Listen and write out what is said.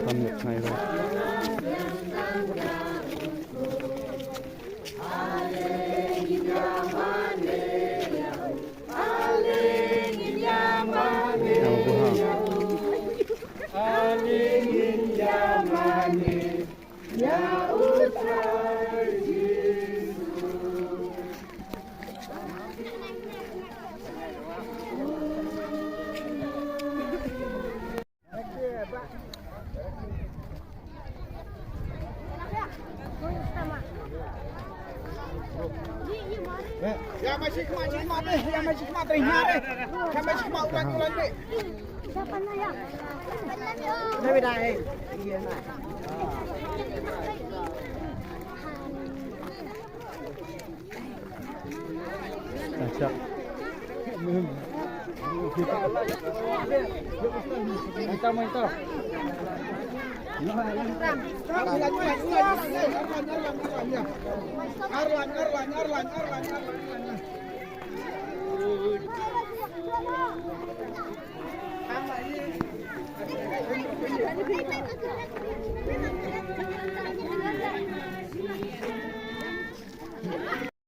Pamit na yun. Ya masih kemat deh, ya masih kemat ringnya deh, ya masih kemat ulang deh. Siapa ya? Đây bên này. Siap. Kita main tuh. Arlan.